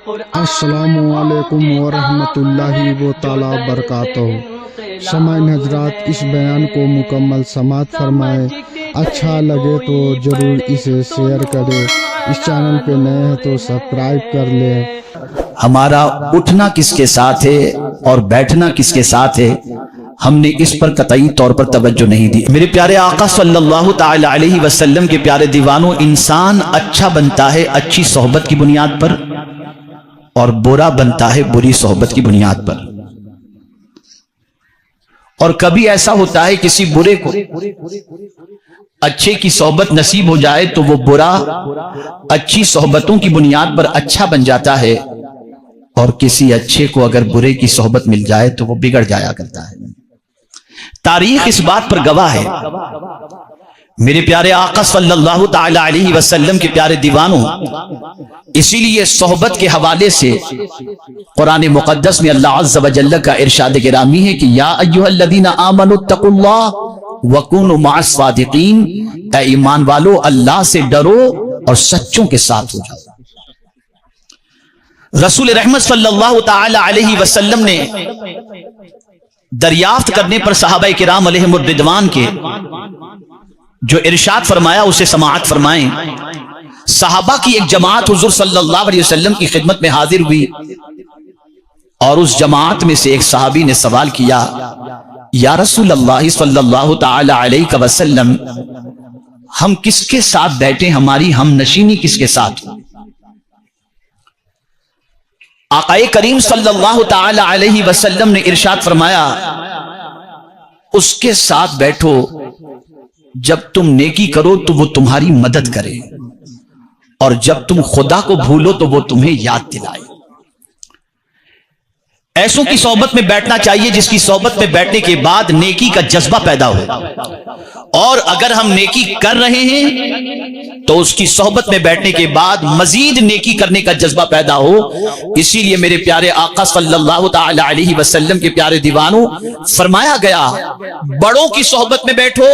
السلام علیکم ورحمۃ اللہ تعالی وبرکاتہ۔ سامعین حضرات، اس بیان کو مکمل سماعت فرمائیں، اچھا لگے تو ضرور اسے شیئر کریں، اس چینل پہ نئے ہیں تو سبسکرائب کر لیں۔ ہمارا اٹھنا کس کے ساتھ ہے اور بیٹھنا کس کے ساتھ ہے، ہم نے اس پر قطعی طور پر توجہ نہیں دی۔ میرے پیارے آقا صلی اللہ تعالی علیہ وسلم کے پیارے دیوانوں، انسان اچھا بنتا ہے اچھی صحبت کی بنیاد پر، اور برا بنتا ہے بری صحبت کی بنیاد پر۔ اور کبھی ایسا ہوتا ہے کسی برے کو اچھے کی صحبت نصیب ہو جائے تو وہ برا اچھی صحبتوں کی بنیاد پر اچھا بن جاتا ہے، اور کسی اچھے کو اگر برے کی صحبت مل جائے تو وہ بگڑ جایا کرتا ہے۔ تاریخ اس بات پر گواہ ہے۔ میرے پیارے آقا صلی اللہ تعالی علیہ وسلم کے پیارے دیوانوں، اسی لیے صحبت کے حوالے سے قرآن مقدس میں اللہ عز و جل کا ارشاد گرامی ہے کہ یا ایھا الذین آمنوا اتقوا اللہ وکونوا مع الصادقین، اے ایمان والو اللہ سے ڈرو اور سچوں کے ساتھ ہو جاؤ۔ رسول رحمت صلی اللہ تعالی علیہ وسلم نے دریافت کرنے پر صحابہ کرام علیہم الرضوان کے جو ارشاد فرمایا اسے سماعت فرمائیں۔ صحابہ کی ایک جماعت حضور صلی اللہ علیہ وسلم کی خدمت میں حاضر ہوئی، اور اس جماعت میں سے ایک صحابی نے سوال کیا، یا رسول اللہ صلی اللہ تعالی علیہ وسلم، ہم کس کے ساتھ بیٹھیں، ہماری ہم نشینی کس کے ساتھ ہو؟ آقا کریم صلی اللہ تعالی علیہ وسلم نے ارشاد فرمایا، اس کے ساتھ بیٹھو جب تم نیکی کرو تو وہ تمہاری مدد کرے، اور جب تم خدا کو بھولو تو وہ تمہیں یاد دلائے۔ ایسوں کی صحبت میں بیٹھنا چاہیے جس کی صحبت میں بیٹھنے کے بعد نیکی کا جذبہ پیدا ہو، اور اگر ہم نیکی کر رہے ہیں تو اس کی صحبت میں بیٹھنے کے بعد مزید نیکی کرنے کا جذبہ پیدا ہو۔ اسی لیے میرے پیارے آقا صلی اللہ تعالی علیہ وسلم کے پیارے دیوانوں، فرمایا گیا بڑوں کی صحبت میں بیٹھو،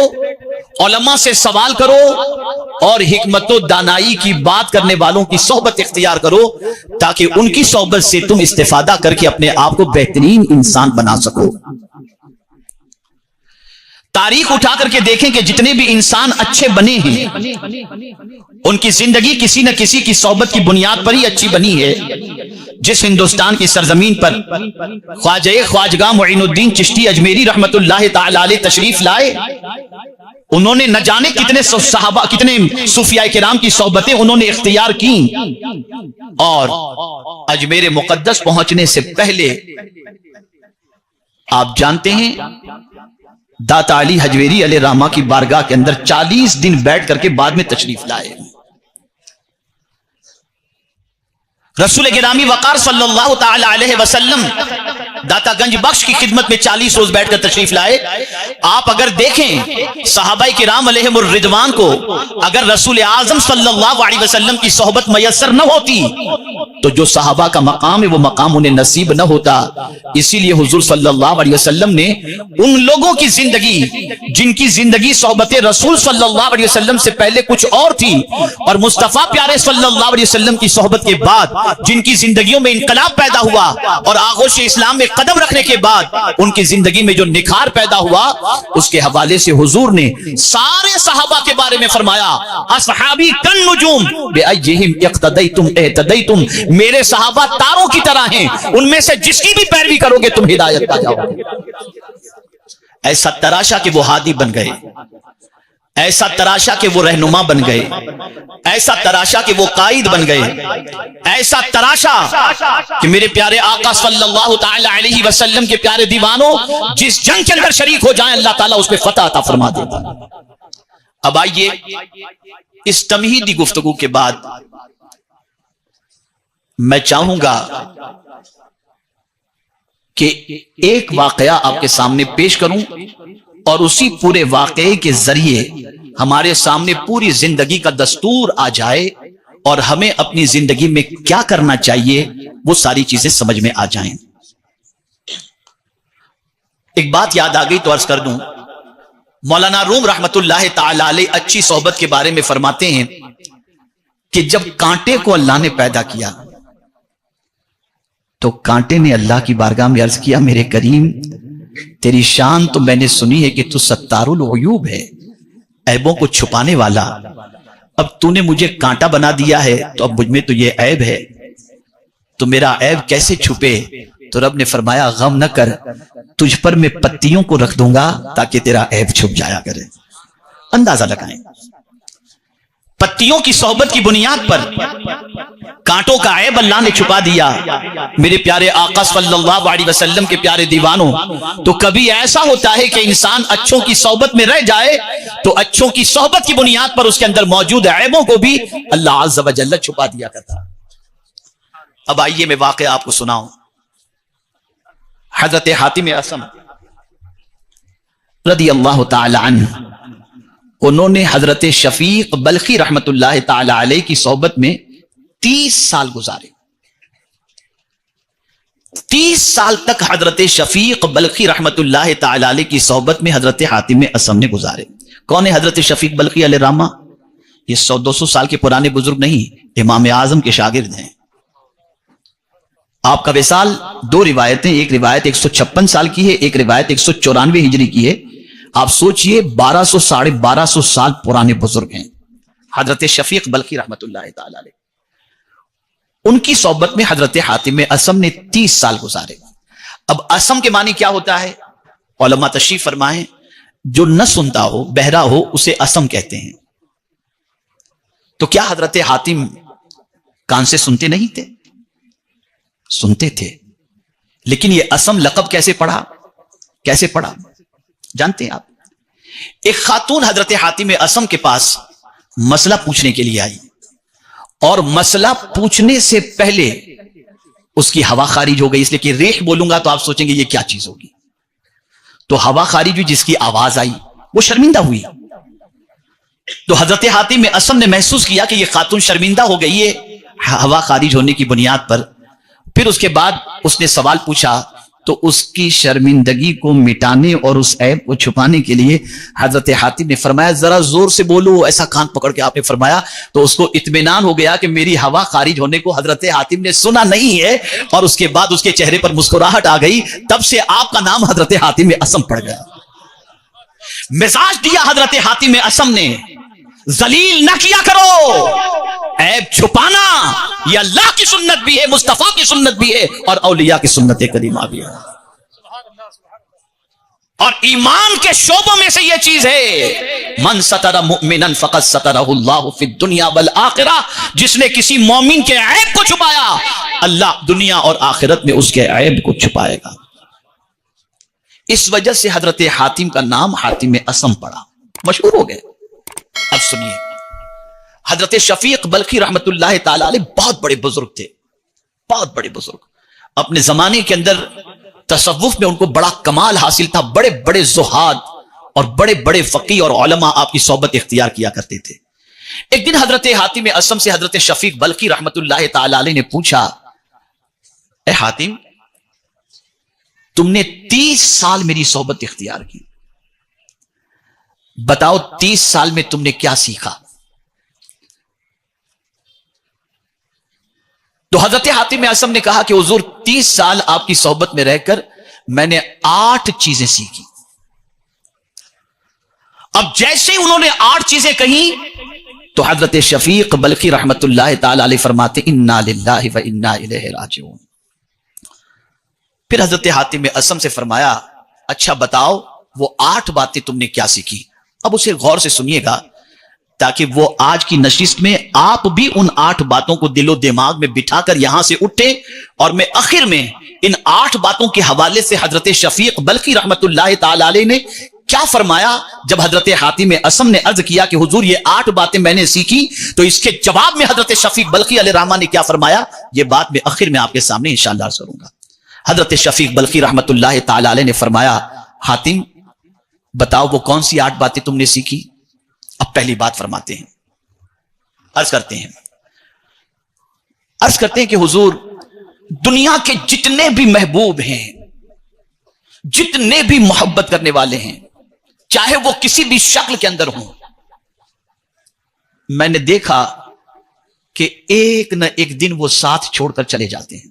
علماء سے سوال کرو، اور حکمت و دانائی کی بات کرنے والوں کی صحبت اختیار کرو، تاکہ ان کی صحبت سے تم استفادہ کر کے اپنے آپ کو بہترین انسان بنا سکو۔ تاریخ اٹھا کر کے دیکھیں کہ جتنے بھی انسان اچھے بنے ہیں ان کی زندگی کسی نہ کسی کی صحبت کی بنیاد پر ہی اچھی بنی ہے۔ جس ہندوستان کی سرزمین پر خواجہ خواجگاہ معین الدین چشتی اجمیری رحمت اللہ تعالی علیہ تشریف لائے، انہوں نے نہ جانے کتنے صحابہ، کتنے صوفیاء کرام کی صحبتیں انہوں نے اختیار کی، اور اجمیر مقدس پہنچنے سے پہلے آپ جانتے ہیں داتا علی حجویری علیہ رحمہ کی بارگاہ کے اندر 40 دن بیٹھ کر کے بعد میں تشریف لائے۔ رسول گرامی وقار صلی اللہ تعالی علیہ وسلم داتا گنج بخش کی خدمت میں 40 روز بیٹھ کر تشریف لائے۔ آپ اگر دیکھیں صحابہ کرام علیہم الرضوان کو اگر رسول اعظم صلی اللہ علیہ وسلم کی صحبت میسر نہ ہوتی تو جو صحابہ کا مقام ہے وہ مقام انہیں نصیب نہ ہوتا۔ اسی لیے حضور صلی اللہ علیہ وسلم نے ان لوگوں کی زندگی جن کی زندگی صحبت رسول صلی اللہ علیہ وسلم سے پہلے کچھ اور تھی، اور مصطفیٰ پیارے صلی اللہ علیہ وسلم کی صحبت کے بعد جن کی زندگیوں میں انقلاب پیدا ہوا، اور آغوش اسلام میں قدم رکھنے کے بعد ان کی زندگی میں جو نکھار پیدا ہوا، اس کے حوالے سے حضور نے سارے صحابہ کے بارے میں فرمایا، اصحابی کالنجوم بأیہم اقتدیتم اہتدیتم، میرے صحابہ تاروں کی طرح ہیں، ان میں سے جس کی بھی پیروی کرو گے تم ہدایت پا جاؤ گے۔ ایسا تراشا کہ وہ ہادی بن گئے، ایسا تراشا کہ وہ رہنما بن گئے، ایسا تراشا کہ وہ قائد بن گئے، ایسا تراشا کہ میرے پیارے آقا صلی اللہ تعالی علیہ وسلم کے پیارے دیوانوں جس جنگ کے اندر شریک ہو جائیں اللہ تعالیٰ اس پہ فتح عطا فرما دیتا۔ اب آئیے اس تمہیدی گفتگو کے بعد میں چاہوں گا کہ ایک واقعہ آپ کے سامنے پیش کروں، اور اسی پورے واقعے کے ذریعے ہمارے سامنے پوری زندگی کا دستور آ جائے، اور ہمیں اپنی زندگی میں کیا کرنا چاہیے وہ ساری چیزیں سمجھ میں آ جائیں۔ ایک بات یاد آ گئی تو عرض کر دوں، مولانا روم رحمت اللہ تعالی علیہ اچھی صحبت کے بارے میں فرماتے ہیں کہ جب کانٹے کو اللہ نے پیدا کیا تو کانٹے نے اللہ کی بارگاہ میں عرض کیا میرے کریم تیری شان تو میں نے سنی ہے کہ تو ستار العیوب ہے، عیبوں کو چھپانے والا، اب تو نے مجھے کانٹا بنا دیا ہے تو اب مجھ میں تو یہ عیب ہے، تو میرا عیب کیسے چھپے؟ تو رب نے فرمایا غم نہ کر، تجھ پر میں پتیوں کو رکھ دوں گا تاکہ تیرا عیب چھپ جایا کرے۔ اندازہ لگائیں، پتیوں کی صحبت کی بنیاد پر کانٹوں کا عیب اللہ نے چھپا دیا۔ میرے پیارے آقا صلی اللہ علیہ وسلم کے پیارے دیوانوں، تو کبھی ایسا ہوتا ہے کہ انسان اچھوں کی صحبت میں رہ جائے تو اچھوں کی صحبت کی بنیاد پر اس کے اندر موجود عیبوں کو بھی اللہ عز و جل چھپا دیا کرتا۔ اب آئیے میں واقعہ آپ کو سناؤں۔ حضرت حاتم اصم رضی اللہ تعالی عنہ، انہوں نے حضرت شفیق بلخی رحمت اللہ تعالی علیہ کی صحبت میں 30 سال گزارے۔ 30 سال تک حضرت شفیق بلخی رحمت اللہ تعالی علیہ کی صحبت میں حضرت حاتم اصم نے گزارے۔ کون ہے حضرت شفیق بلخی علیہ رحمہ؟ یہ 100-200 سال کے پرانے بزرگ نہیں، امام اعظم کے شاگرد ہیں۔ آپ کا وصال 2 روایتیں، ایک روایت 156 سال کی ہے، ایک روایت 194 ہجری کی ہے۔ آپ سوچئے 1200 ساڑھے 1200 سال پرانے بزرگ ہیں حضرت شفیق بلخی رحمت اللہ تعالی علیہ۔ ان کی صحبت میں حضرت حاتم اصم نے 30 سال گزارے۔ اب اصم کے معنی کیا ہوتا ہے؟ علماء تشریف فرمائیں، جو نہ سنتا ہو، بہرا ہو، اسے اصم کہتے ہیں۔ تو کیا حضرت حاتم کان سے سنتے نہیں تھے؟ سنتے تھے، لیکن یہ اصم لقب کیسے پڑھا؟ کیسے پڑھا جانتے ہیں آپ؟ ایک خاتون حضرت حاتم اصم کے پاس مسئلہ پوچھنے کے لیے آئی، اور مسئلہ پوچھنے سے پہلے اس کی ہوا خارج ہو گئی، اس لیے کہ ریح بولوں گا تو آپ سوچیں گے یہ کیا چیز ہوگی، تو ہوا خارج ہوئی، جس کی آواز آئی وہ شرمندہ ہوئی۔ تو حضرت حاتم اصم نے محسوس کیا کہ یہ خاتون شرمندہ ہو گئی ہے ہوا خارج ہونے کی بنیاد پر۔ پھر اس کے بعد اس نے سوال پوچھا، تو اس کی شرمندگی کو مٹانے اور اس عیب کو چھپانے کے لیے حضرت حاتم نے فرمایا ذرا زور سے بولو، ایسا کان پکڑ کے آپ نے فرمایا، تو اس کو اطمینان ہو گیا کہ میری ہوا خارج ہونے کو حضرت حاتم نے سنا نہیں ہے، اور اس کے بعد اس کے چہرے پر مسکراہٹ آ گئی۔ تب سے آپ کا نام حضرت حاتم اصم پڑ گیا۔ مزاج دیا حضرت حاتم اصم نے، ذلیل نہ کیا کرو، عیب چھپانا یہ اللہ کی سنت بھی ہے، مصطفیٰ کی سنت بھی ہے، اور اولیاء کی سنت کریمہ بھی ہے، اور ایمان کے شعبوں میں سے یہ چیز ہے۔ من ستر مؤمنا فقد سترہ اللہ فی الدنیا والآخرہ، جس نے کسی مومن کے عیب کو چھپایا اللہ دنیا اور آخرت میں اس کے عیب کو چھپائے گا۔ اس وجہ سے حضرت حاتم کا نام حاتم اصم پڑا، مشہور ہو گئے۔ اب سنیے، حضرت شفیق بلخی رحمت اللہ تعالی علیہ بہت بڑے بزرگ تھے، بہت بڑے بزرگ۔ اپنے زمانے کے اندر تصوف میں ان کو بڑا کمال حاصل تھا، بڑے بڑے زہاد اور بڑے بڑے فقیہ اور علماء آپ کی صحبت اختیار کیا کرتے تھے۔ ایک دن حضرت حاتم اصم سے حضرت شفیق بلخی رحمت اللہ تعالی علیہ نے پوچھا، اے حاتم، تم نے 30 سال میری صحبت اختیار کی، بتاؤ 30 سال میں تم نے کیا سیکھا؟ تو حضرت حاتم اصم نے کہا کہ حضور 30 سال آپ کی صحبت میں رہ کر میں نے 8 چیزیں سیکھی۔ اب جیسے انہوں نے 8 چیزیں کہیں تو حضرت شفیق بلخی رحمت اللہ تعالی علیہ فرماتے انا للہ و انا الیہ راجعون۔ پھر حضرت حاتم اصم سے فرمایا، اچھا بتاؤ وہ 8 باتیں تم نے کیا سیکھی؟ اب اسے غور سے سنیے گا تاکہ وہ آج کی نشست میں آپ بھی ان 8 باتوں کو دل و دماغ میں بٹھا کر یہاں سے اٹھیں، اور میں آخر میں ان 8 باتوں کے حوالے سے حضرت شفیق بلخی رحمت اللہ تعالی علیہ نے کیا فرمایا جب حضرت حاتم اصم نے عرض کیا کہ حضور یہ 8 باتیں میں نے سیکھی، تو اس کے جواب میں حضرت شفیق بلخی علیہ الرحمہ نے کیا فرمایا، یہ بات میں آخر میں آپ کے سامنے انشاءاللہ عرض کروں گا۔ حضرت شفیق بلخی رحمت اللہ تعالی علیہ نے فرمایا، حاتم بتاؤ وہ کون سی 8 باتیں تم نے سیکھی؟ اب پہلی بات فرماتے ہیں، عرض کرتے ہیں کہ حضور دنیا کے جتنے بھی محبوب ہیں، جتنے بھی محبت کرنے والے ہیں، چاہے وہ کسی بھی شکل کے اندر ہوں، میں نے دیکھا کہ ایک نہ ایک دن وہ ساتھ چھوڑ کر چلے جاتے ہیں۔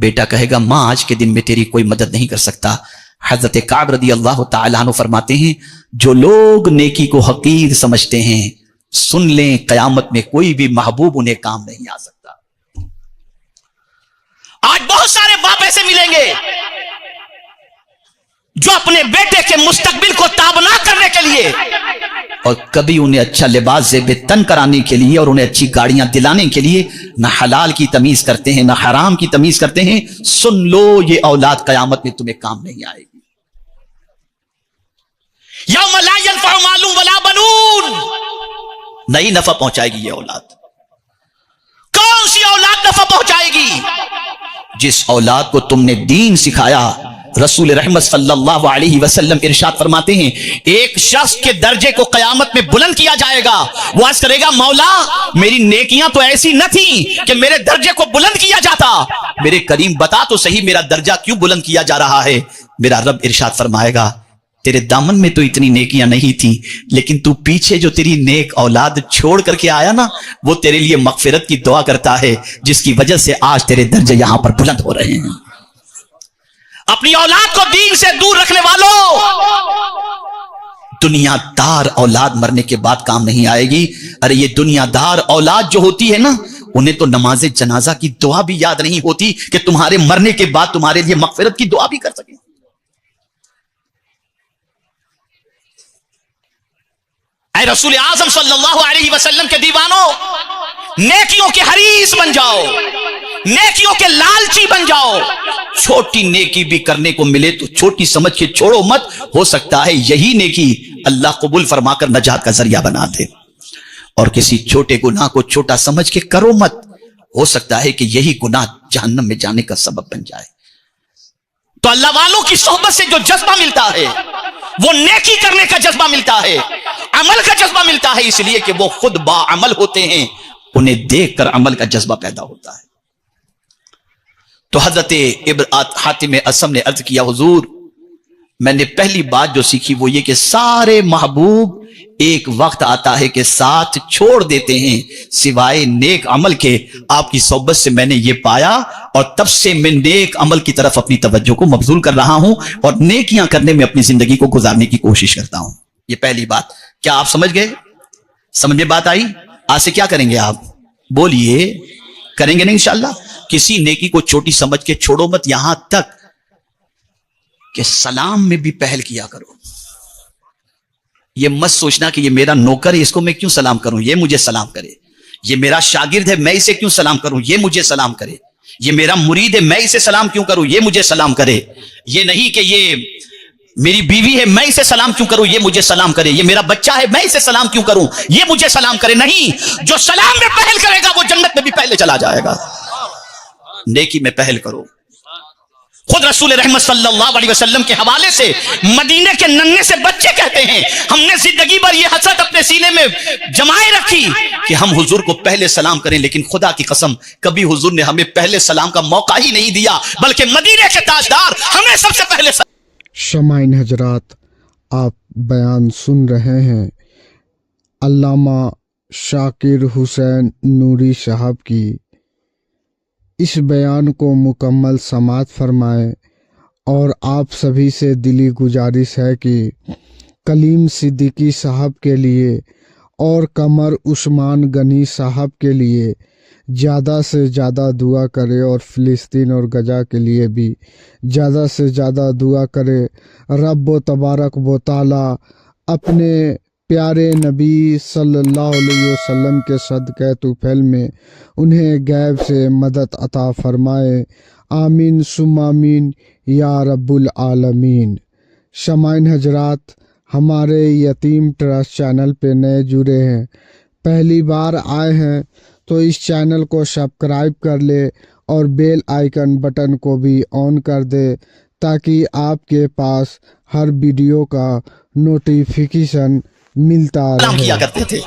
بیٹا کہے گا ماں آج کے دن میں تیری کوئی مدد نہیں کر سکتا. حضرت کعب رضی اللہ تعالیٰ عنہ فرماتے ہیں جو لوگ نیکی کو حقیر سمجھتے ہیں سن لیں قیامت میں کوئی بھی محبوب انہیں کام نہیں آ سکتا. آج بہت سارے باپ ایسے ملیں گے جو اپنے بیٹے کے مستقبل کو تابناک کرنے کے لیے اور کبھی انہیں اچھا لباس زیب تن کرانے کے لیے اور انہیں اچھی گاڑیاں دلانے کے لیے نہ حلال کی تمیز کرتے ہیں نہ حرام کی تمیز کرتے ہیں. سن لو یہ اولاد قیامت میں تمہیں کام نہیں آئے گی. یوم لا ينفع مال ولا بنون, نہیں نفع پہنچائے گی یہ اولاد. کون سی اولاد نفع پہنچائے گی؟ جس اولاد کو تم نے دین سکھایا. رسول رحمت صلی اللہ علیہ وسلم ارشاد فرماتے ہیں ایک شخص کے درجے کو قیامت میں بلند کیا جائے گا. وہ عرض کرے گا مولا میری نیکیاں تو ایسی نہ تھیں کہ میرے درجے کو بلند کیا جاتا, میرے کریم بتا تو صحیح میرا درجہ کیوں بلند کیا جا رہا ہے. میرا رب ارشاد فرمائے گا تیرے دامن میں تو اتنی نیکیاں نہیں تھیں لیکن تو پیچھے جو تیری نیک اولاد چھوڑ کر کے آیا نا وہ تیرے لیے مغفرت کی دعا کرتا ہے جس کی وجہ سے آج تیرے درجے یہاں پر بلند ہو رہے ہیں. اپنی اولاد کو دین سے دور رکھنے والوں, دنیا دار اولاد مرنے کے بعد کام نہیں آئے گی. ارے یہ دنیا دار اولاد جو ہوتی ہے نا انہیں تو نماز جنازہ کی دعا بھی یاد نہیں ہوتی کہ تمہارے مرنے کے بعد تمہارے لیے مغفرت کی دعا بھی کر سکیں. اے رسول اعظم صلی اللہ علیہ وسلم کے دیوانوں, نیکیوں کے حریص بن جاؤ, نیکیوں کے لالچی بن جاؤ. چھوٹی نیکی بھی کرنے کو ملے تو چھوٹی سمجھ کے چھوڑو مت, ہو سکتا ہے یہی نیکی اللہ قبول فرما کر نجات کا ذریعہ بنا دے. اور کسی چھوٹے گناہ کو چھوٹا سمجھ کے کرو مت, ہو سکتا ہے کہ یہی گناہ جہنم میں جانے کا سبب بن جائے. تو اللہ والوں کی صحبت سے جو جذبہ ملتا ہے وہ نیکی کرنے کا جذبہ ملتا ہے, عمل کا جذبہ ملتا ہے, اس لیے کہ وہ خود باعمل ہوتے ہیں, انہیں دیکھ کر عمل کا جذبہ پیدا ہوتا ہے. تو حضرت حاتم اسم نے عرض کیا حضور میں نے پہلی بات جو سیکھی وہ یہ کہ سارے محبوب ایک وقت آتا ہے کہ ساتھ چھوڑ دیتے ہیں سوائے نیک عمل کے. آپ کی صحبت سے میں نے یہ پایا اور تب سے میں نیک عمل کی طرف اپنی توجہ کو مبذول کر رہا ہوں اور نیکیاں کرنے میں اپنی زندگی کو گزارنے کی کوشش کرتا ہوں. یہ پہلی بات. کیا آپ سمجھ گئے؟ سمجھ میں بات آئی؟ آج سے کیا کریں گے آپ؟ بولیے. کریں گے نہیں انشاءاللہ. کسی نیکی کو چھوٹی سمجھ کے چھوڑو مت, یہاں تک کہ سلام میں بھی پہل کیا کرو. یہ مت سوچنا کہ یہ میرا نوکر ہے اس کو میں کیوں سلام کروں, یہ مجھے سلام کرے. یہ میرا شاگرد ہے میں اسے کیوں سلام کروں, یہ مجھے سلام کرے. یہ میرا مرید ہے میں اسے سلام کیوں کروں, یہ مجھے سلام کرے. یہ نہیں کہ یہ میری بیوی ہے میں اسے سلام کیوں کروں, یہ مجھے سلام کرے. یہ میرا بچہ ہے میں اسے سلام کیوں کروں, یہ مجھے سلام کرے. نہیں, جو سلام میں پہل کرے گا وہ جنت میں بھی پہلے چلا جائے گا. نیکی میں پہل کرو. خود رسول رحمت صلی اللہ علیہ وسلم کے حوالے سے مدینے کے ننھے سے بچے کہتے ہیں ہم نے زندگی بھر یہ حسرت اپنے سینے میں جمائے رکھی کہ ہم حضور کو پہلے سلام کریں, لیکن خدا کی قسم کبھی حضور نے ہمیں پہلے سلام کا موقع ہی نہیں دیا, بلکہ مدینے کے تاجدار ہمیں سب سے پہلے شمائن حضرات, آپ بیان سن رہے ہیں علامہ شاکر حسین نوری صاحب کی. اس بیان کو مکمل سماعت فرمائیں اور آپ سبھی سے دلی گزارش ہے کہ کلیم صدیقی صاحب کے لیے اور قمر عثمان غنی صاحب کے لیے زیادہ سے زیادہ دعا کرے اور فلسطین اور غزہ کے لیے بھی زیادہ سے زیادہ دعا کرے. رب و تبارک و تعالی اپنے پیارے نبی صلی اللہ علیہ وسلم کے صدقہ طفیل میں انہیں غیب سے مدد عطا فرمائے. آمین ثم آمین یا رب العالمین. شمائن حضرات, ہمارے یتیم ٹرسٹ چینل پہ نئے جڑے ہیں, پہلی بار آئے ہیں تو اس چینل کو سبسکرائب کر لے اور بیل آئیکن بٹن کو بھی آن کر دے تاکہ آپ کے پاس ہر ویڈیو کا نوٹیفیکیشن ملتا رہے. سلام کیا کرتے تھے.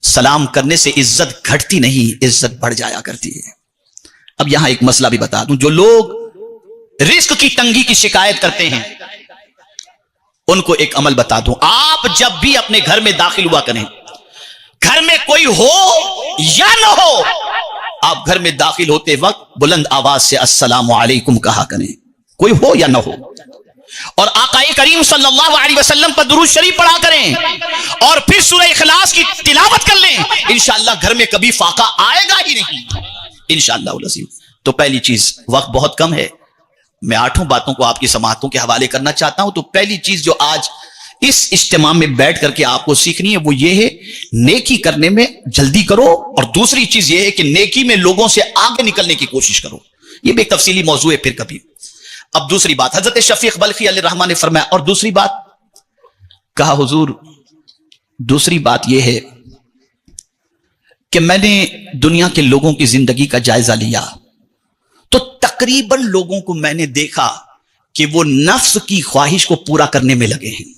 سلام کرنے سے عزت گھٹتی نہیں, عزت بڑھ جایا کرتی ہے. اب یہاں ایک مسئلہ بھی بتا دوں, جو لوگ رزق کی تنگی کی شکایت کرتے ہیں ان کو ایک عمل بتا دوں. آپ جب بھی اپنے گھر میں داخل ہوا کریں, گھر میں کوئی ہو یا نہ ہو, آپ گھر میں داخل ہوتے وقت بلند آواز سے السلام علیکم کہا کریں، کوئی ہو یا نہ ہو، اور آقا کریم صلی اللہ علیہ وسلم پر درود شریف پڑھا کریں، اور پھر سورہ اخلاص کی تلاوت کر لیں، انشاءاللہ گھر میں کبھی فاقہ آئے گا ہی نہیں انشاءاللہ العظیم۔ تو پہلی چیز، وقت بہت کم ہے، میں 8 باتوں کو آپ کی سماعتوں کے حوالے کرنا چاہتا ہوں۔ تو پہلی چیز جو آج اس اجتماع میں بیٹھ کر کے آپ کو سیکھنی ہے وہ یہ ہے، نیکی کرنے میں جلدی کرو، اور دوسری چیز یہ ہے کہ نیکی میں لوگوں سے آگے نکلنے کی کوشش کرو۔ یہ بھی ایک تفصیلی موضوع ہے پھر کبھی۔ اب دوسری بات، حضرت شفیق بلخی علیہ الرحمہ نے فرمایا، اور دوسری بات کہا حضور، دوسری بات یہ ہے کہ میں نے دنیا کے لوگوں کی زندگی کا جائزہ لیا تو تقریباً لوگوں کو میں نے دیکھا کہ وہ نفس کی خواہش کو پورا کرنے میں لگے ہیں،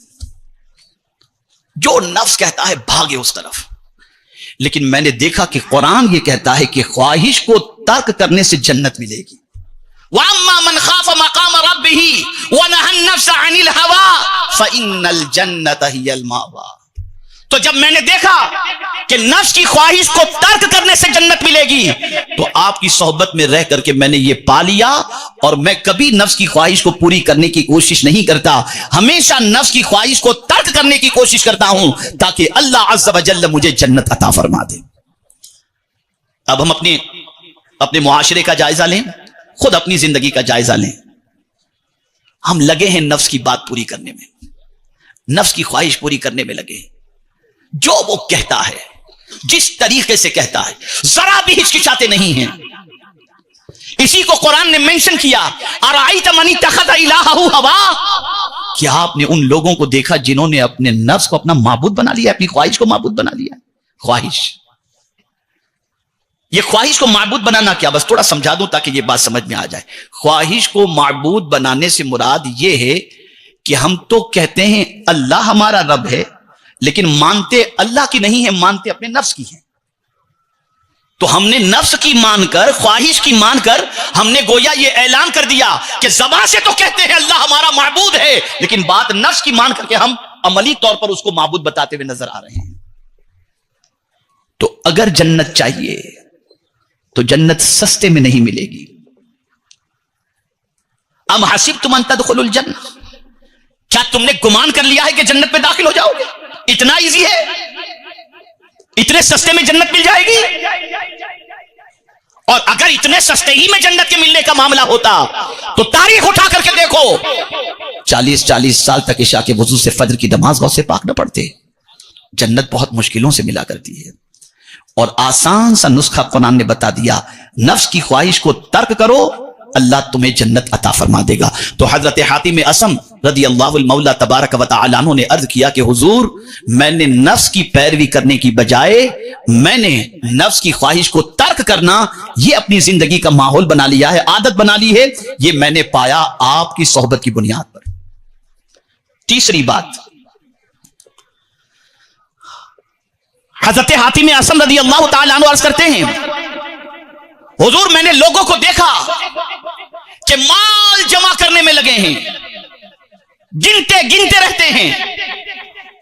جو نفس کہتا ہے بھاگے اس طرف، لیکن میں نے دیکھا کہ قرآن یہ کہتا ہے کہ خواہش کو ترک کرنے سے جنت ملے گی۔ وَأَمَّا مَنْ خَافَ مَقَامَ رَبِّهِ وَنَهَى النَّفْسَ عَنِ الْهَوَىٰ فَإِنَّ الْجَنَّةَ هِيَ الْمَأْوَىٰ۔ تو جب میں نے دیکھا کہ نفس کی خواہش کو ترک کرنے سے جنت ملے گی، تو آپ کی صحبت میں رہ کر کے میں نے یہ پا لیا، اور میں کبھی نفس کی خواہش کو پوری کرنے کی کوشش نہیں کرتا، ہمیشہ نفس کی خواہش کو ترک کرنے کی کوشش کرتا ہوں تاکہ اللہ عز و جل مجھے جنت عطا فرما دے۔ اب ہم اپنے معاشرے کا جائزہ لیں، خود اپنی زندگی کا جائزہ لیں۔ ہم لگے ہیں نفس کی بات پوری کرنے میں، نفس کی خواہش پوری کرنے میں لگے ہیں، جو وہ کہتا ہے جس طریقے سے کہتا ہے، ذرا بھی ہچکچاتے نہیں ہیں۔ اسی کو قرآن نے منشن کیا، ارائیت من اتخذ الہہ ہوا، کیا آپ نے ان لوگوں کو دیکھا جنہوں نے اپنے نفس کو اپنا معبود بنا لیا، اپنی خواہش کو معبود بنا لیا۔ خواہش، یہ خواہش کو معبود بنانا کیا، بس تھوڑا سمجھا دوں تاکہ یہ بات سمجھ میں آ جائے۔ خواہش کو معبود بنانے سے مراد یہ ہے کہ ہم تو کہتے ہیں اللہ ہمارا رب ہے، لیکن مانتے اللہ کی نہیں ہے، مانتے اپنے نفس کی ہے۔ تو ہم نے نفس کی مان کر، خواہش کی مان کر، ہم نے گویا یہ اعلان کر دیا کہ زبان سے تو کہتے ہیں اللہ ہمارا معبود ہے، لیکن بات نفس کی مان کر کے ہم عملی طور پر اس کو معبود بتاتے ہوئے نظر آ رہے ہیں۔ تو اگر جنت چاہیے تو جنت سستے میں نہیں ملے گی۔ ام حسبتم ان تدخلوا الجنہ، کیا تم نے گمان کر لیا ہے کہ جنت میں داخل ہو جاؤ گے؟ اتنا ایزی ہے، اتنے سستے میں جنت مل جائے گی؟ اور اگر اتنے سستے ہی میں جنت کے ملنے کا معاملہ ہوتا تو تاریخ اٹھا کر کے دیکھو، 40 سال تک عشاء کے وضو سے فجر کی نماز غوث پاک نہ پڑھتے۔ جنت بہت مشکلوں سے ملا کرتی ہے، اور آسان سا نسخہ قرآن نے بتا دیا، نفس کی خواہش کو ترک کرو، اللہ تمہیں جنت عطا فرما دے گا۔ تو حضرت حاتم اسم رضی اللہ المولا تبارک و تعالی عنہ نے عرض کیا کہ حضور، میں نے نفس کی پیروی کرنے کی بجائے میں نے نفس کی خواہش کو ترک کرنا یہ اپنی زندگی کا ماحول بنا لیا ہے، عادت بنا لی ہے، یہ میں نے پایا آپ کی صحبت کی بنیاد پر۔ تیسری بات، حضرت حاتم اسم رضی اللہ تعالی عنہ عرض کرتے ہیں، حضور میں نے لوگوں کو دیکھا کہ مال جمع کرنے میں لگے ہیں، گنتے رہتے ہیں،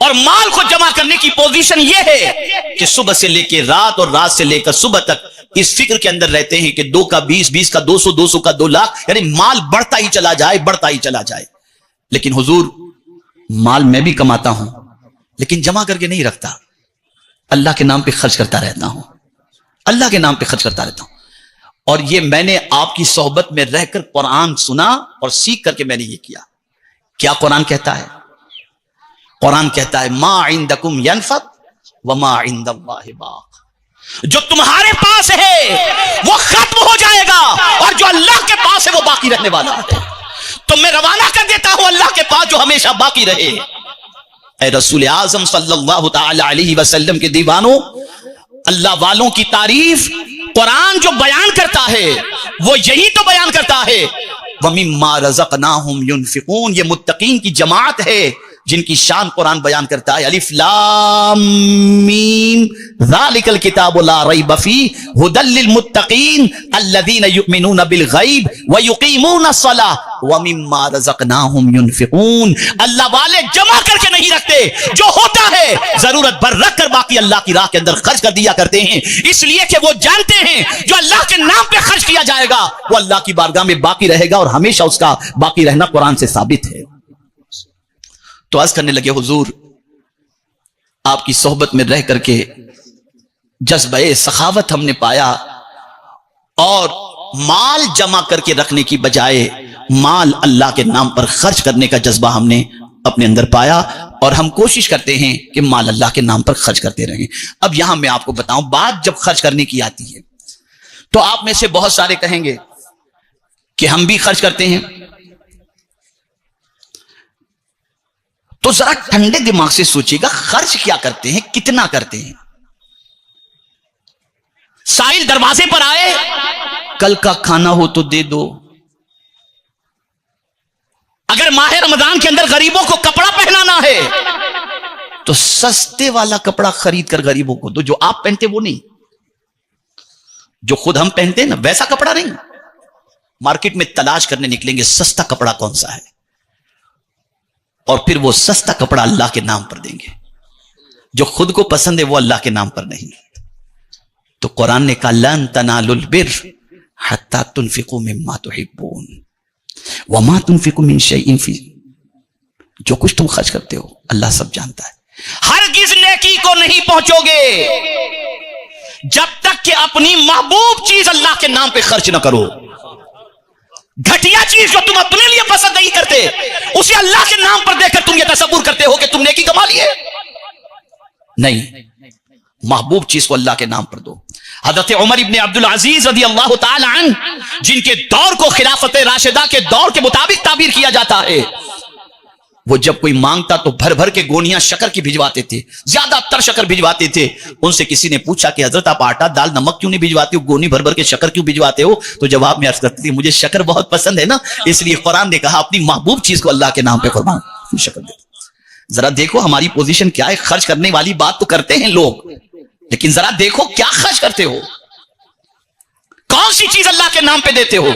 اور مال کو جمع کرنے کی پوزیشن یہ ہے کہ صبح سے لے کے رات اور رات سے لے کر صبح تک اس فکر کے اندر رہتے ہیں کہ 2 کا 20، 20 کا 200، 200 کا 2 لاکھ، یعنی مال بڑھتا ہی چلا جائے، بڑھتا ہی چلا جائے۔ لیکن حضور، مال میں بھی کماتا ہوں لیکن جمع کر کے نہیں رکھتا، اللہ کے نام پہ خرچ کرتا رہتا ہوں، اللہ کے نام پہ خرچ کرتا رہتا ہوں۔ اور یہ میں نے آپ کی صحبت میں رہ کر قرآن سنا اور سیکھ کر کے میں نے یہ کیا۔ کیا قرآن کہتا ہے؟ قرآن کہتا ہے ما عندکم ینفد وما عند اللہ باق، جو تمہارے پاس ہے وہ ختم ہو جائے گا، اور جو اللہ کے پاس ہے وہ باقی رہنے والا ہے۔ تو میں روانہ کر دیتا ہوں اللہ کے پاس جو ہمیشہ باقی رہے۔ اے رسول اعظم صلی اللہ تعالی علیہ وسلم کے دیوانوں، اللہ والوں کی تعریف قرآن جو بیان کرتا ہے وہ یہی تو بیان کرتا ہے، وَمِمَّا رَزَقْنَاهُمْ يُنْفِقُونَ، یہ متقین کی جماعت ہے، جن کی شان قرآن بیان کرتا ہے. الف لام میم ذالک الکتاب لا ریب فیہ ھدی للمتقین الذین یؤمنون بالغیب ویقیمون الصلاۃ ومما رزقناہم ینفقون. اللہ والے جمع کر کے نہیں رکھتے، جو ہوتا ہے ضرورت بھر رکھ کر باقی اللہ کی راہ کے اندر خرچ کر دیا کرتے ہیں، اس لیے کہ وہ جانتے ہیں جو اللہ کے نام پہ خرچ کیا جائے گا وہ اللہ کی بارگاہ میں باقی رہے گا، اور ہمیشہ اس کا باقی رہنا قرآن سے ثابت ہے. تو عرض کرنے لگے حضور آپ کی صحبت میں رہ کر کے جذبہ سخاوت ہم نے پایا، اور مال جمع کر کے رکھنے کی بجائے مال اللہ کے نام پر خرچ کرنے کا جذبہ ہم نے اپنے اندر پایا، اور ہم کوشش کرتے ہیں کہ مال اللہ کے نام پر خرچ کرتے رہیں. اب یہاں میں آپ کو بتاؤں، بات جب خرچ کرنے کی آتی ہے تو آپ میں سے بہت سارے کہیں گے کہ ہم بھی خرچ کرتے ہیں. تو ذرا ٹھنڈے دماغ سے سوچیے گا، خرچ کیا کرتے ہیں، کتنا کرتے ہیں؟ سائل دروازے پر آئے، کل کا کھانا ہو تو دے دو. اگر ماہ رمضان کے اندر غریبوں کو کپڑا پہنانا ہے تو سستے والا کپڑا خرید کر غریبوں کو دو، جو آپ پہنتے وہ نہیں، جو خود ہم پہنتے ہیں نا ویسا کپڑا نہیں. مارکیٹ میں تلاش کرنے نکلیں گے سستا کپڑا کون سا ہے، اور پھر وہ سستا کپڑا اللہ کے نام پر دیں گے. جو خود کو پسند ہے وہ اللہ کے نام پر نہیں. تو قرآن نے کہا لن تنالوا البر حتی تنفقوا مما تحبون وما تنفقوا من شیء فی، جو کچھ تم خرچ کرتے ہو اللہ سب جانتا ہے. ہرگز نیکی کو نہیں پہنچو گے جب تک کہ اپنی محبوب چیز اللہ کے نام پہ خرچ نہ کرو. گھٹیا چیز جو تم اپنے لیے پسند نہیں کرتے اسے اللہ کے نام پر دے کر تم یہ تصور کرتے ہو کہ تم نیکی کما لیے. نہیں، محبوب چیز کو اللہ کے نام پر دو. حضرت عمر ابن عبدالعزیز رضی اللہ تعالی عنہ، جن کے دور کو خلافت راشدہ کے دور کے مطابق تعبیر کیا جاتا ہے، وہ جب کوئی مانگتا تو بھر بھر کے گونیاں شکر کی بھجواتے تھے، زیادہ تر شکر بھجواتے تھے. ان سے کسی نے پوچھا کہ حضرت آپ آٹا دال نمک کیوں نہیں بھجواتے ہو، گونی بھر بھر کے شکر کیوں بھجواتے ہو؟ تو جواب میں عرض کرتی تھی مجھے شکر بہت پسند ہے نا، اس لیے قرآن نے کہا اپنی محبوب چیز کو اللہ کے نام پہ قربان شکر دے. ذرا دیکھو ہماری پوزیشن کیا ہے. خرچ کرنے والی بات تو کرتے ہیں لوگ، لیکن ذرا دیکھو کیا خرچ کرتے ہو، کون سی چیز اللہ کے نام پہ دیتے ہو.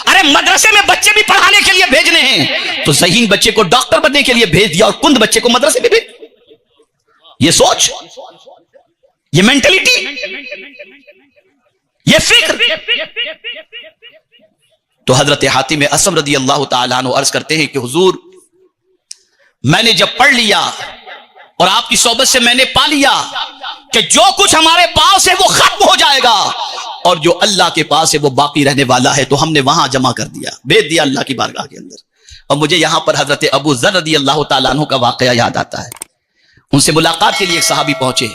ارے مدرسے میں بچے بھی پڑھانے کے لیے بھیجنے ہیں تو ذہین بچے کو ڈاکٹر بننے کے لیے بھیج دیا، اور کند بچے کو مدرسے میں بھیج. یہ سوچ، یہ مینٹلٹی، یہ فکر. تو حضرت حاتم اسم رضی اللہ تعالیٰ عنہ عرض کرتے ہیں کہ حضور میں نے جب پڑھ لیا اور آپ کی صحبت سے میں نے پا لیا کہ جو کچھ ہمارے پاس ہے وہ ختم ہو جائے گا اور جو اللہ کے پاس ہے وہ باقی رہنے والا ہے، تو ہم نے وہاں جمع کر دیا، بھیج دیا اللہ کی بارگاہ کے اندر. اور مجھے یہاں پر حضرت ابو ذر رضی اللہ تعالیٰ عنہ کا واقعہ یاد آتا ہے. ان سے ملاقات کے لیے ایک صحابی پہنچے،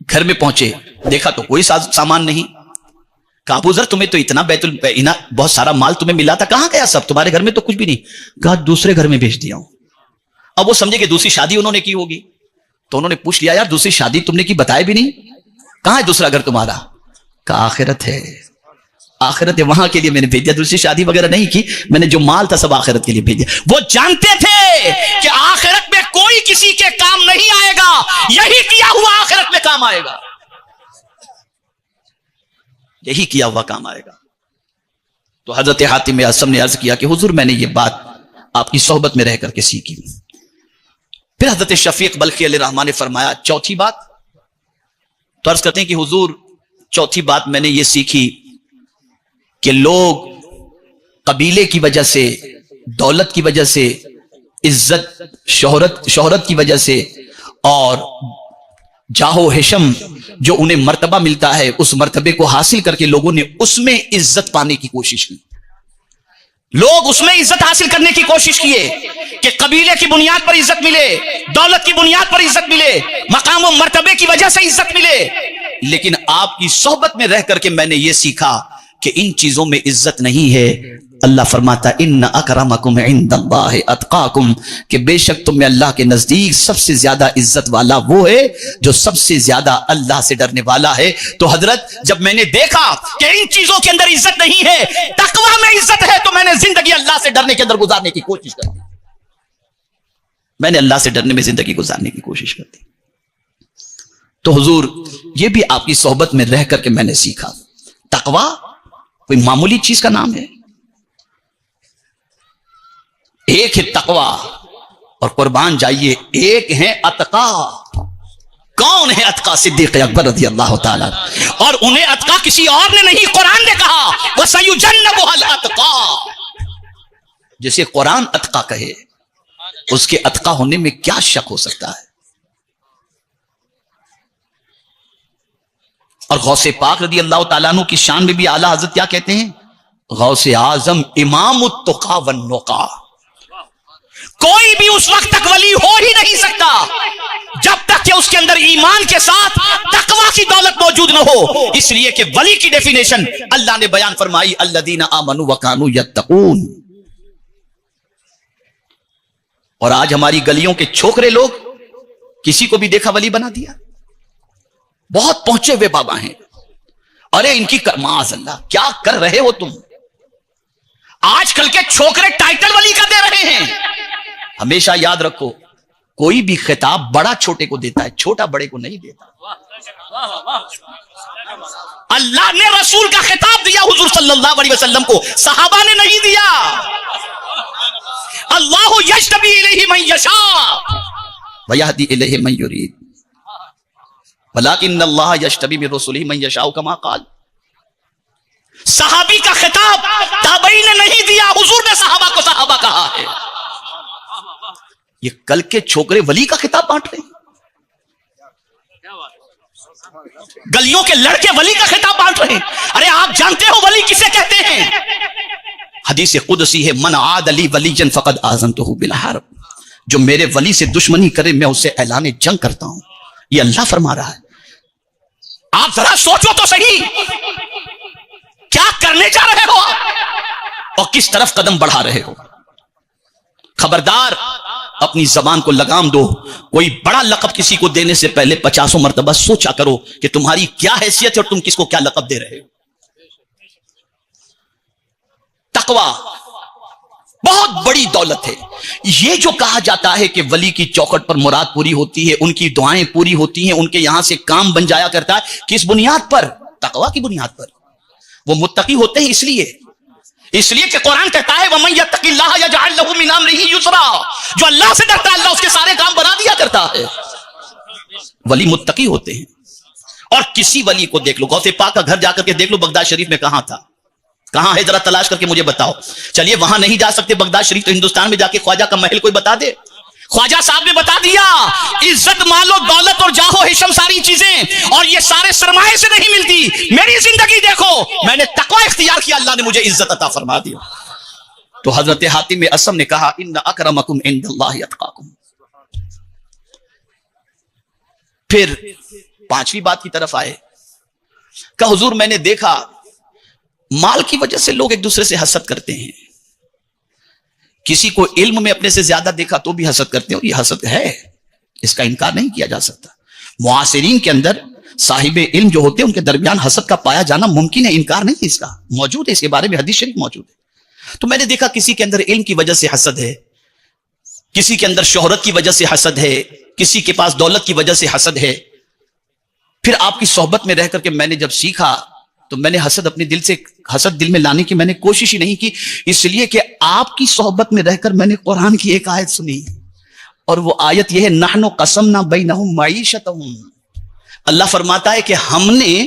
گھر میں پہنچے، دیکھا تو کوئی سامان نہیں. کہا ابو ذر تمہیں تو اتنا بہت سارا مال تمہیں ملا تھا، کہاں گیا سب؟ تمہارے گھر میں تو کچھ بھی نہیں. کہا دوسرے گھر میں بھیج دیا ہوں. اب وہ سمجھے کہ دوسری شادی انہوں نے کی ہوگی، تو انہوں نے پوچھ لیا یار دوسری شادی تم نے کی بتایا بھی نہیں، کہاں ہے دوسرا گھر تمہارا؟ کہا آخرت ہے، آخرت ہے، وہاں کے لیے میں نے بھیج دیا، دوسری شادی وغیرہ نہیں کی، میں نے جو مال تھا سب آخرت کے لیے بھیج دیا. وہ جانتے تھے کہ آخرت میں کوئی کسی کے کام نہیں آئے گا، یہی کیا ہوا آخرت میں کام آئے گا، یہی کیا ہوا کام آئے گا. تو حضرت حاتم اسم نے عرض کیا کہ حضور میں نے یہ بات آپ کی صحبت میں رہ کر کے سیکھی. پھر حضرت شفیق بلخی علیہ الرحمٰن نے فرمایا چوتھی بات. تو عرض کرتے ہیں کہ حضور چوتھی بات میں نے یہ سیکھی کہ لوگ قبیلے کی وجہ سے، دولت کی وجہ سے، عزت شہرت کی وجہ سے اور جاہو حشم جو انہیں مرتبہ ملتا ہے اس مرتبے کو حاصل کر کے لوگوں نے اس میں عزت پانے کی کوشش کی. لوگ اس میں عزت حاصل کرنے کی کوشش کیے کہ قبیلے کی بنیاد پر عزت ملے، دولت کی بنیاد پر عزت ملے، مقام و مرتبے کی وجہ سے عزت ملے. لیکن آپ کی صحبت میں رہ کر کے میں نے یہ سیکھا کہ ان چیزوں میں عزت نہیں ہے. اللہ فرماتا ان اکرمکم عند اللہ اتقاکم، کہ بے شک تم میں اللہ کے نزدیک سب سے زیادہ عزت والا وہ ہے جو سب سے زیادہ اللہ سے ڈرنے والا ہے. تو حضرت جب میں نے دیکھا کہ ان چیزوں کے اندر عزت نہیں ہے، تقوی میں عزت ہے، تو میں نے زندگی اللہ سے ڈرنے کے اندر گزارنے کی کوشش کی. میں نے اللہ سے ڈرنے میں زندگی گزارنے کی کوشش کرتی. تو حضور یہ بھی آپ کی صحبت میں رہ کر کے میں نے سیکھا. تقویٰ کوئی معمولی چیز کا نام ہے. ایک ہے تقویٰ اور قربان جائیے ایک ہے اتقا. کون ہے اتقا؟ صدیق اکبر رضی اللہ تعالیٰ. اور انہیں اتقا کسی اور نے نہیں، قرآن نے کہا وَسَيُجَنَّبُهَا الْأَتْقَى. جسے قرآن اتقا کہے اس کے اتقا ہونے میں کیا شک ہو سکتا ہے؟ اور غوث پاک رضی اللہ تعالیٰ عنہ کی شان میں بھی اعلیٰ حضرت کیا کہتے ہیں؟ غوث اعظم امام التقا والنقا. کوئی بھی اس وقت تک ولی ہو ہی نہیں سکتا جب تک کہ اس کے اندر ایمان کے ساتھ تقوی کی دولت موجود نہ ہو. اس لیے کہ ولی کی ڈیفینیشن اللہ نے بیان فرمائی الذین آمنوا وکانوا یتقون. اور آج ہماری گلیوں کے چھوکرے لوگ کسی کو بھی دیکھا ولی بنا دیا. بہت پہنچے ہوئے بابا ہیں. ارے ان کی معاذ اللہ کیا کر رہے ہو تم؟ آج کل کے چھوکرے ٹائٹل ولی کا دے رہے ہیں. ہمیشہ یاد رکھو کوئی بھی خطاب بڑا چھوٹے کو دیتا ہے، چھوٹا بڑے کو نہیں دیتا. اللہ نے رسول کا خطاب دیا حضور صلی اللہ علیہ وسلم کو، صحابہ نے نہیں دیا. اللہ یجتبی الیہ من یشاء ویہدی الیہ من یرید ولکن اللہ یجتبی من رسلہ من یشاء کما قال. صحابی کا خطاب تابعین نے نہیں دیا، حضور نے صحابہ کو صحابہ کہا ہے. یہ کل کے چھوکرے ولی کا خطاب بانٹ رہے ہیں. گلیوں کے لڑکے ولی کا خطاب بانٹ رہے ہیں. ارے آپ جانتے ہو ولی کسے کہتے ہیں؟ حدیث قدسی ہے من عاد لی ولیًا فقد آذنتہ بالحرب. جو میرے ولی سے دشمنی کرے میں اسے اعلان جنگ کرتا ہوں. یہ اللہ فرما رہا ہے. آپ ذرا سوچو تو صحیح کیا کرنے جا رہے ہو اور کس طرف قدم بڑھا رہے ہو. خبردار اپنی زبان کو لگام دو. کوئی بڑا لقب کسی کو دینے سے پہلے 50 مرتبہ سوچا کرو کہ تمہاری کیا حیثیت ہے اور تم کس کو کیا لقب دے رہے ہو. تقویٰ بہت بڑی دولت ہے. یہ جو کہا جاتا ہے کہ ولی کی چوکھٹ پر مراد پوری ہوتی ہے، ان کی دعائیں پوری ہوتی ہیں، ان کے یہاں سے کام بن جایا کرتا ہے، کس بنیاد پر؟ تقویٰ کی بنیاد پر. وہ متقی ہوتے ہیں اس لیے کہ قرآن کہتا ہے وَمَن يَتَّقِ اللَّهَ يَجْعَلْ لَهُ مِنْ أَمْرِهِ يُسْرًا. جو اللہ سے ڈرتا ہے اللہ اس کے سارے کام بنا دیا کرتا ہے. ولی متقی ہوتے ہیں. اور کسی ولی کو دیکھ لو، غوث پاک کا گھر جا کر کے دیکھ لو بغداد شریف میں کہاں تھا، کہاں ہے ذرا تلاش کر کے مجھے بتاؤ. چلیے وہاں نہیں جا سکتے بغداد شریف تو ہندوستان میں جا کے خواجہ کا محل کوئی بتا دے. خواجہ صاحب نے بتا دیا عزت مال و دولت اور جاہ و حشم ساری چیزیں اور یہ سارے سرمایے سے نہیں ملتی. میری زندگی دیکھو، میں نے تقوی اختیار کیا، اللہ نے مجھے عزت عطا فرما دیا. تو حضرت حاتم اسم نے کہا ان اکرمکم عند اللہ اتقاکم. پھر 5ویں بات کی طرف آئے کہ حضور میں نے دیکھا مال کی وجہ سے لوگ ایک دوسرے سے حسد کرتے ہیں. کسی کو علم میں اپنے سے زیادہ دیکھا تو بھی حسد کرتے ہیں، اور یہ حسد ہے، اس کا انکار نہیں کیا جا سکتا. معاصرین کے اندر صاحب علم جو ہوتے ہیں ان کے درمیان حسد کا پایا جانا ممکن ہے، انکار نہیں اس کا، موجود ہے، اس کے بارے میں حدیث شریف موجود ہے. تو میں نے دیکھا کسی کے اندر علم کی وجہ سے حسد ہے، کسی کے اندر شہرت کی وجہ سے حسد ہے، کسی کے پاس دولت کی وجہ سے حسد ہے. پھر آپ کی صحبت میں رہ کر کے میں نے جب سیکھا تو میں نے حسد اپنے دل سے حسد دل میں لانے کی میں نے کوشش ہی نہیں کی، اس لیے کہ آپ کی صحبت میں رہ کر میں نے قرآن کی ایک آیت سنی اور وہ آیت یہ ہے نحن قسمنا بینہم معیشتہم. اللہ فرماتا ہے کہ ہم نے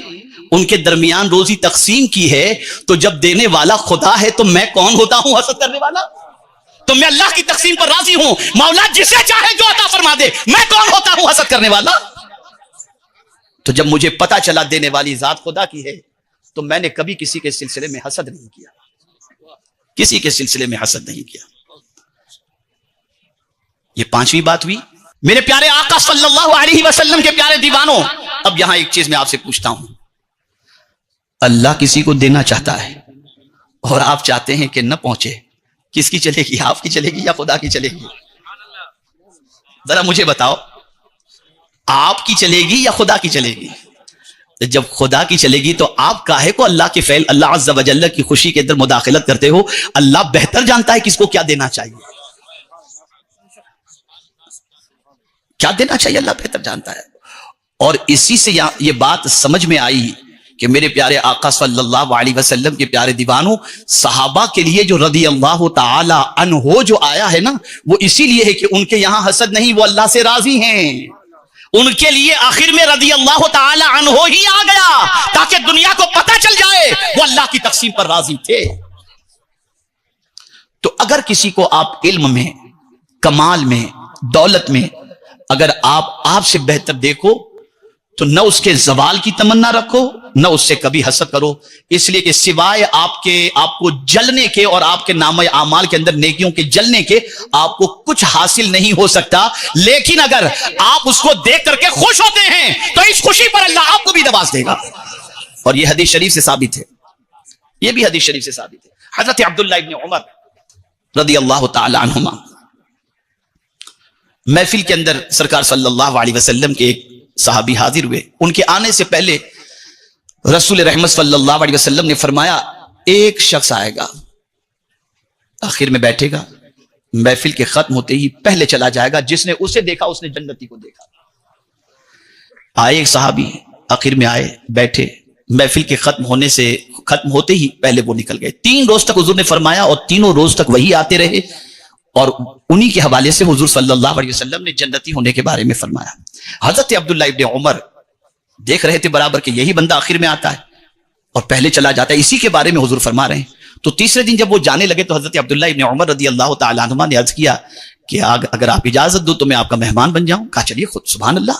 ان کے درمیان روزی تقسیم کی ہے، تو جب دینے والا خدا ہے تو میں کون ہوتا ہوں حسد کرنے والا؟ تو میں اللہ کی تقسیم پر راضی ہوں. مولا جسے چاہے جو عطا فرما دے، میں کون ہوتا ہوں حسد کرنے والا؟ تو جب مجھے پتا چلا دینے والی ذات خدا کی ہے تو میں نے کبھی کسی کے سلسلے میں حسد نہیں کیا، کسی کے سلسلے میں حسد نہیں کیا. یہ 5ویں بات ہوئی. میرے پیارے آقا صلی اللہ علیہ وسلم کے پیارے دیوانوں، اب یہاں ایک چیز میں آپ سے پوچھتا ہوں. اللہ کسی کو دینا چاہتا ہے اور آپ چاہتے ہیں کہ نہ پہنچے، کس کی چلے گی؟ آپ کی چلے گی یا خدا کی چلے گی؟ ذرا مجھے بتاؤ، آپ کی چلے گی یا خدا کی چلے گی؟ جب خدا کی چلے گی تو آپ کاہے کو اللہ کے فعل اللہ عز و جل کی خوشی کے اندر مداخلت کرتے ہو؟ اللہ بہتر جانتا ہے کس کو کیا دینا چاہیے. کیا دینا چاہیے اللہ بہتر جانتا ہے. اور اسی سے یہ بات سمجھ میں آئی کہ میرے پیارے آقا صلی اللہ علیہ وسلم کے پیارے دیوانوں، صحابہ کے لیے جو رضی اللہ تعالی عنہ جو آیا ہے نا، وہ اسی لیے ہے کہ ان کے یہاں حسد نہیں، وہ اللہ سے راضی ہیں. ان کے لیے آخر میں رضی اللہ تعالی عنہ ہی آ گیا تاکہ دنیا کو پتہ چل جائے وہ اللہ کی تقسیم پر راضی تھے. تو اگر کسی کو آپ علم میں، کمال میں، دولت میں اگر آپ سے بہتر دیکھو تو نہ اس کے زوال کی تمنا رکھو، نہ اس سے کبھی حسد کرو، اس لیے کہ سوائے آپ کو جلنے کے اور آپ کے نامہ اعمال کے اندر نیکیوں کے جلنے کے آپ کو کچھ حاصل نہیں ہو سکتا. لیکن اگر آپ اس کو دیکھ کر کے خوش ہوتے ہیں تو اس خوشی پر اللہ آپ کو بھی نواز دے گا. اور یہ حدیث شریف سے ثابت ہے، یہ بھی حدیث شریف سے ثابت ہے. حضرت عبداللہ ابن عمر رضی اللہ تعالی عنہما محفل کے اندر سرکار صلی اللہ علیہ وسلم کے ایک صحابی حاضر ہوئے. ان کے آنے سے پہلے رسول رحمت صلی اللہ علیہ وسلم نے فرمایا ایک شخص آئے گا، آخر میں بیٹھے گا، محفل کے ختم ہوتے ہی پہلے چلا جائے گا، جس نے اسے دیکھا اس نے جنتی کو دیکھا. آئے ایک صحابی، آخر میں آئے، بیٹھے، محفل کے ختم ہوتے ہی پہلے وہ نکل گئے. 3 روز تک حضور نے فرمایا اور تینوں روز تک وہی آتے رہے اور انہی کے حوالے سے حضور صلی اللہ علیہ وسلم نے جنتی ہونے کے بارے میں فرمایا. حضرت عبداللہ ابن عمر دیکھ رہے تھے برابر کہ یہی بندہ آخر میں آتا ہے اور پہلے چلا جاتا ہے، اسی کے بارے میں حضور فرما رہے ہیں. تو تیسرے دن جب وہ جانے لگے تو حضرت عبداللہ ابن عمر رضی اللہ تعالی عنہما نے عرض کیا کہ اگر آپ اجازت دو تو میں آپ کا مہمان بن جاؤں. کہا چلیے خود. سبحان اللہ.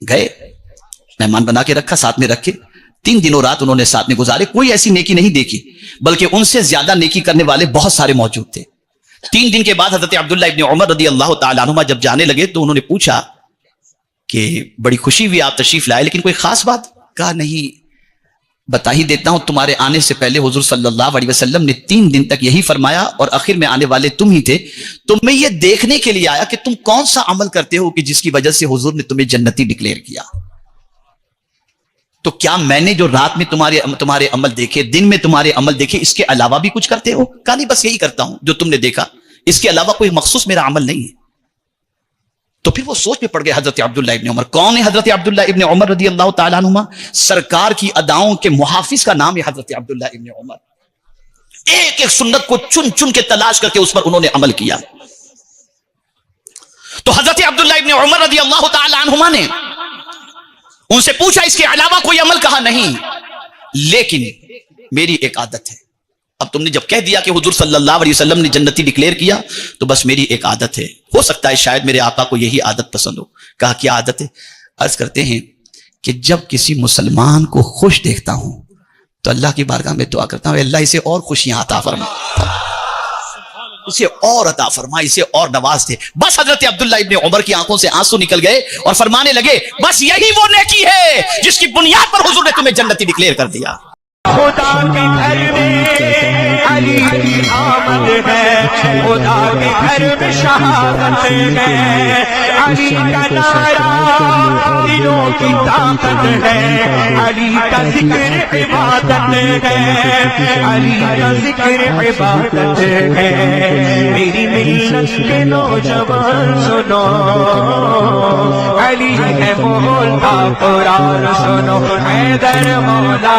گئے، مہمان بنا کے رکھا، ساتھ میں رکھے. 3 دنوں رات انہوں نے ساتھ میں گزارے. کوئی ایسی نیکی نہیں دیکھی بلکہ ان سے زیادہ نیکی کرنے والے بہت سارے موجود تھے. 3 دن کے بعد حضرت عبداللہ ابن عمر رضی اللہ تعالی عنہما جب جانے لگے تو انہوں نے پوچھا کہ بڑی خوشی ہوئی آپ تشریف لائے، لیکن کوئی خاص بات؟ کہا نہیں، بتا ہی دیتا ہوں، تمہارے آنے سے پہلے حضور صلی اللہ علیہ وسلم نے 3 دن تک یہی فرمایا اور آخر میں آنے والے تم ہی تھے. تو میں یہ دیکھنے کے لیے آیا کہ تم کون سا عمل کرتے ہو کہ جس کی وجہ سے حضور نے تمہیں جنتی ڈکلیئر کیا. تو کیا میں نے جو رات میں تمہارے عمل دیکھے، دن میں تمہارے عمل دیکھے، اس کے علاوہ بھی کچھ کرتے ہو؟ کہا نہیں، بس یہی کرتا ہوں جو تم نے دیکھا، اس کے علاوہ کوئی مخصوص میرا عمل نہیں ہے. تو پھر وہ سوچ میں پڑ گئے حضرت عبداللہ ابن عمر. کون ہے حضرت عبداللہ ابن عمر رضی اللہ تعالیٰ عنہما؟ سرکار کی اداؤں کے محافظ کا نام ہے حضرت عبداللہ ابن عمر. ایک ایک سنت کو چن چن کے تلاش کر کے اس پر انہوں نے عمل کیا. تو حضرت عبداللہ ابن عمر رضی اللہ تعالیٰ عنہما نے ان سے پوچھا اس کے علاوہ کوئی عمل؟ کہا نہیں، لیکن میری ایک عادت ہے. اب تم نے جب کہہ دیا کہ حضور صلی اللہ علیہ وسلم نے جنتی ڈکلیئر کیا تو بس میری ایک عادت ہے، ہو سکتا ہے شاید میرے آقا کو یہی عادت پسند ہو. کہا کیا عادت ہے؟ عرض کرتے ہیں کہ جب کسی مسلمان کو خوش دیکھتا ہوں تو اللہ کی بارگاہ میں دعا کرتا ہوں اللہ اسے اور خوشیاں عطا فرما، اسے اور عطا فرما، اسے اور نواز دے. بس حضرت عبداللہ ابن عمر کی آنکھوں سے آنسو نکل گئے اور فرمانے لگے بس یہی وہ نیکی ہے جس کی بنیاد پر حضور نے تمہیں جنتی ڈکلیئر کر دیا. خدا کے گھر میں علی کی آمد ہے، خدا کے گھر میں شہادت ہے، علی کا نعرہ دلوں کی طاقت ہے، علی کا ذکر عبادت ہے، علی کا ذکر عبادت ہے. میری ملت کے نوجوان سنو، علی ہے بولتا قرآن سنو، حیدر مولا